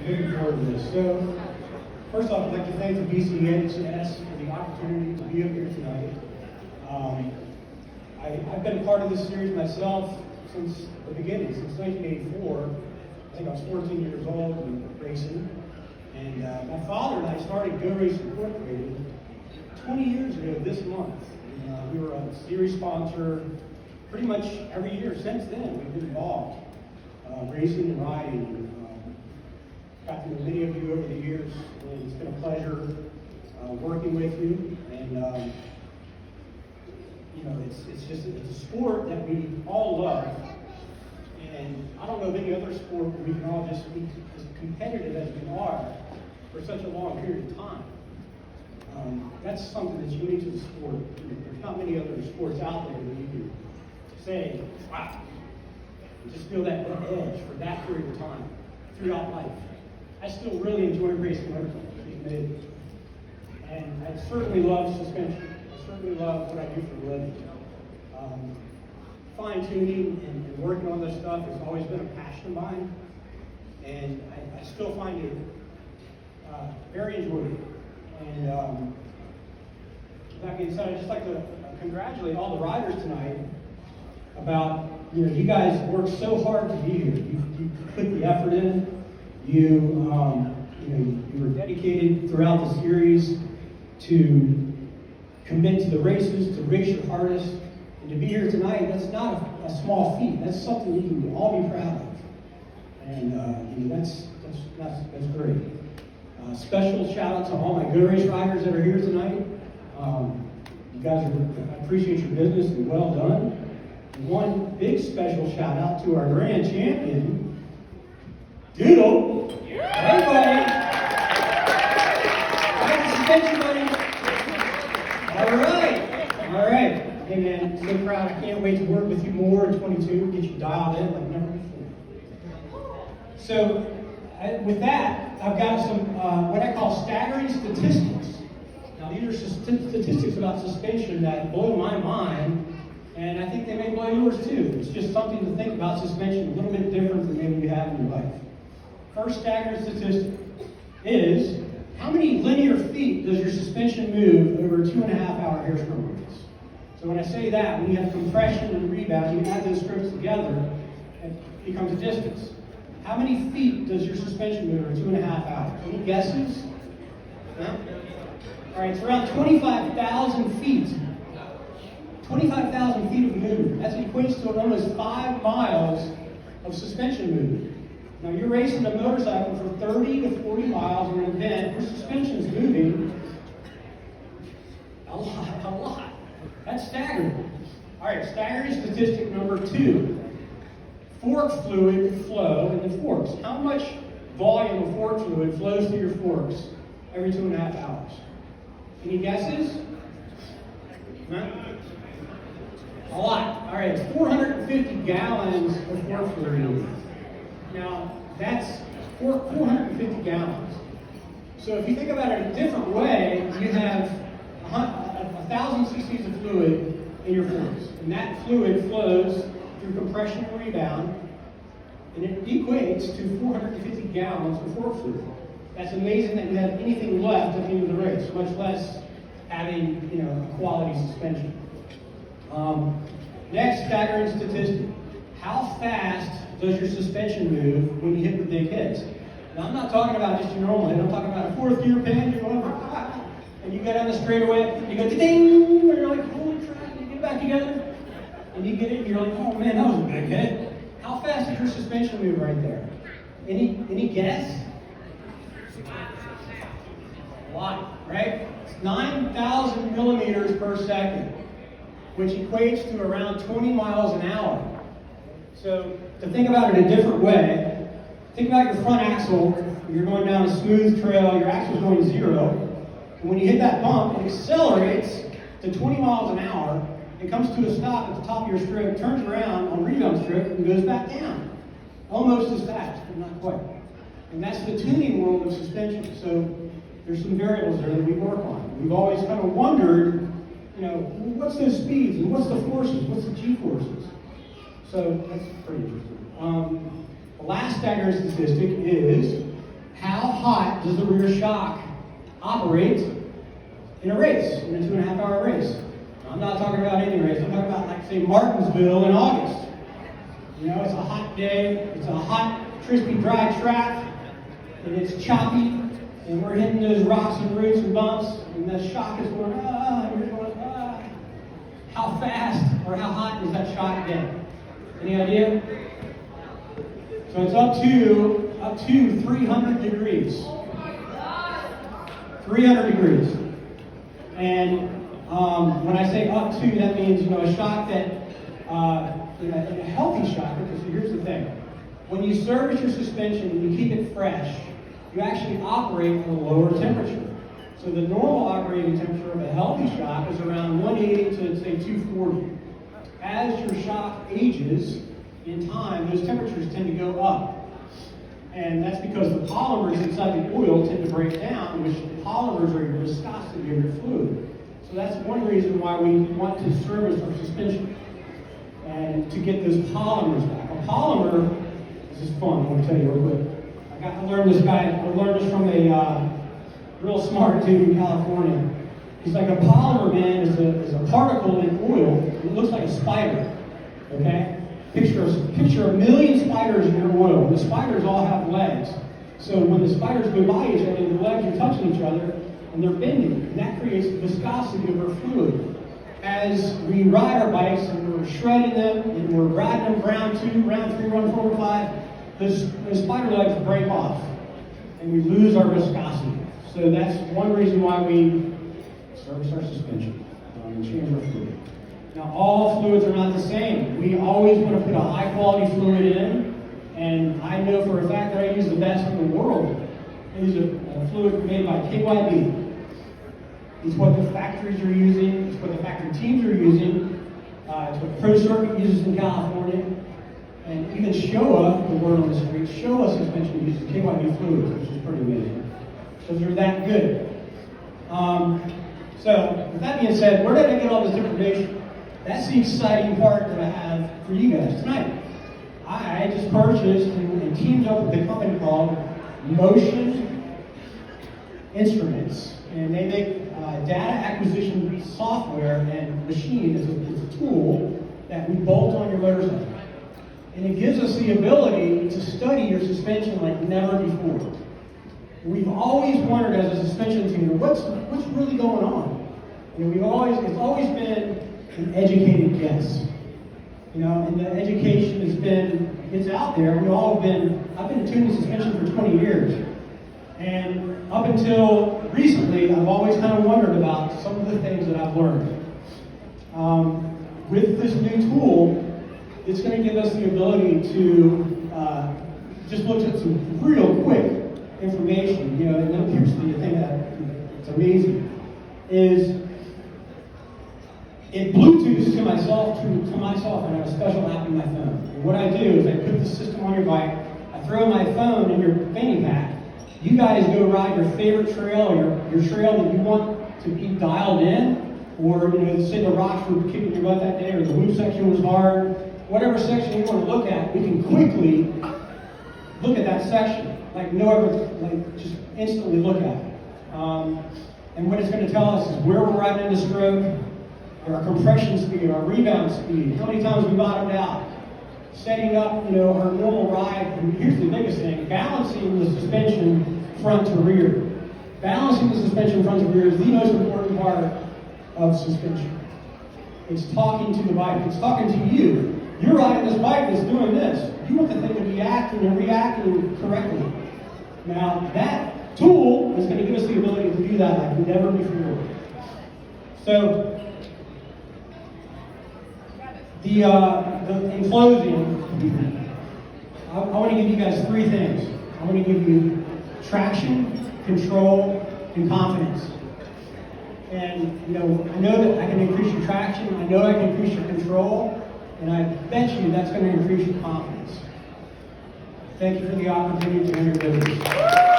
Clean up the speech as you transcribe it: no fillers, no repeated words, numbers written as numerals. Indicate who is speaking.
Speaker 1: Looking forward to this. So, first off, I'd like to thank the BCHS for the opportunity to be up here tonight. I've been a part of this series myself since the beginning, since 1984. I think I was 14 years old and racing. And my father and I started Go Race Incorporated 20 years ago this month. And, we were a series sponsor pretty much every year since then. We've been involved, racing and riding. Got to know many of you over the years, and it's been a pleasure working with you. And it's a sport that we all love. And I don't know of any other sport where we can all just be as competitive as we are for such a long period of time. That's something that's unique to the sport. There's not many other sports out there where you can say, wow, and just feel that edge for that period of time throughout life. I still really enjoy racing motorcycles, and I certainly love suspension. I certainly love what I do for a living. Fine-tuning and working on this stuff has always been a passion of mine, and I still find it very enjoyable. And that being said, I'd just like to congratulate all the riders tonight about, you guys worked so hard to be here. You put the effort in. You were dedicated throughout the series to commit to the races, to race your hardest, and to be here tonight. That's not a small feat. That's something you can all be proud of, and that's great. Special shout out to all my Go Race riders that are here tonight. You guys I appreciate your business and well done. And one big special shout out to our grand champion, Doodle. Hey, buddy. Thank you, buddy. All right. Hey, man, so proud. I can't wait to work with you more in 22, get you dialed in like never before. So, with that, I've got some what I call staggering statistics. Now, these are statistics about suspension that blow my mind, and I think they may blow yours too. It's just something to think about suspension a little bit different than maybe you have in your life. First staggering statistic is, how many linear feet does your suspension move over a 2.5-hour hairspring race? So when I say that, when you have compression and rebound, you add those strips together, it becomes a distance. How many feet does your suspension move over 2.5 hours? Any guesses? No? All right, it's around 25,000 feet. 25,000 feet of movement. That equates to almost 5 miles of suspension movement. Now, you're racing a motorcycle for 30 to 40 miles in an event where suspension is moving a lot. That's staggering. All right, staggering statistic number 2. Fork fluid flow in the forks. How much volume of fork fluid flows through your forks every 2.5 hours? Any guesses? No? A lot. All right, it's 450 gallons of fork fluid. Now, that's 450 gallons. So if you think about it a different way, you have 1,000 cc's of fluid in your forks. And that fluid flows through compression and rebound, and it equates to 450 gallons of fork fluid. That's amazing that you have anything left at the end of the race, much less having, a quality suspension. Next staggering statistic. How fast does your suspension move when you hit the big hits? Now, I'm not talking about just your normal hit. I'm talking about a fourth gear pin, you're going and you get on the straightaway, you go ding, and you're like, holy crap, you get back together, and you get it, and you're like, oh man, that was a big hit. How fast does your suspension move right there? Any guess? A lot, right? It's 9,000 millimeters per second, which equates to around 20 miles an hour. So, to think about it a different way, think about your front axle. You're going down a smooth trail, your axle's going 0, and when you hit that bump, it accelerates to 20 miles an hour, and comes to a stop at the top of your strip, turns around on rebound strip, and goes back down. Almost as fast, but not quite. And that's the tuning world of suspension. So there's some variables there that we work on. We've always kind of wondered, what's those speeds, and what's the forces, what's the G-forces? So that's pretty interesting. The last staggering statistic is hot does the rear shock operate in a race, in a 2.5-hour race? I'm not talking about any race. I'm talking about, like, say, Martinsville in August. You know, it's a hot day. It's a hot, crispy, dry track, and it's choppy, and we're hitting those rocks and roots and bumps, and the shock is going, and you're going, How fast or how hot does that shock get? Any idea? So it's up to 300 degrees. 300 degrees. And when I say up to, that means, a shock that, in a healthy shock, because here's the thing. When you service your suspension and you keep it fresh, you actually operate at a lower temperature. So the normal operating temperature of a healthy shock is around 180 to, say, 240. As your shock ages in time, those temperatures tend to go up. And that's because the polymers inside the oil tend to break down, which polymers are your viscosity of your fluid. So that's one reason why we want to service our suspension and to get those polymers back. A polymer, this is fun, I want to tell you real quick. I learned this from a real smart dude in California. He's like, a polymer, man, is a particle in oil. It looks like a spider, okay? Picture a million spiders in your oil. The spiders all have legs. So when the spiders go by each other, the legs are touching each other, and they're bending. And that creates viscosity of our fluid. As we ride our bikes, and we're shredding them, and we're riding them round 2, round 3, round 4, 5, those spider legs break off, and we lose our viscosity. So that's one reason why we service our suspension and change our fluid. Now, all fluids are not the same. We always want to put a high-quality fluid in, and I know for a fact that I use the best in the world. I use a fluid made by KYB. It's what the factories are using. It's what the factory teams are using. It's what Pro Circuit uses in California. And even Showa, the word on the street, Showa suspension uses KYB fluids, which is pretty amazing. So they're that good. So with that being said, where did I get all this information? That's the exciting part that I have for you guys tonight. I just purchased and teamed up with a company called Motion Instruments, and they make data acquisition software and machine is a tool that we bolt on your motorcycle. And it gives us the ability to study your suspension like never before. We've always wondered as a suspension team, what's really going on? It's always been an educated guess. And the education it's out there. I've been tuning suspension for 20 years. And up until recently, I've always kind of wondered about some of the things that I've learned. With this new tool, it's going to give us the ability to just look at some real quick information. And here's the thing that it's amazing is it Bluetooths to myself, and I have a special app in my phone. And what I do is I put the system on your bike, I throw my phone in your fanny pack. You guys go ride your favorite trail or your trail that you want to be dialed in, or say the rocks were kicking your butt that day, or the loop section was hard. Whatever section you want to look at, we can quickly look at that section, just instantly look at it. And what it's going to tell us is where we're riding in the stroke, our compression speed, our rebound speed, how many times we bottomed out, setting up, our normal ride. And here's the biggest thing: balancing the suspension front to rear. Balancing the suspension front to rear is the most important part of suspension. It's talking to the bike. It's talking to you. You're riding this bike that's doing this. You want the thing to be acting and reacting correctly. Now, that tool is going to give us the ability to do that like never before. So, in closing, I want to give you guys 3 things. I want to give you traction, control, and confidence. And, I know that I can increase your traction, I know I can increase your control, and I bet you that's going to increase your confidence. Thank you for the opportunity to introduce.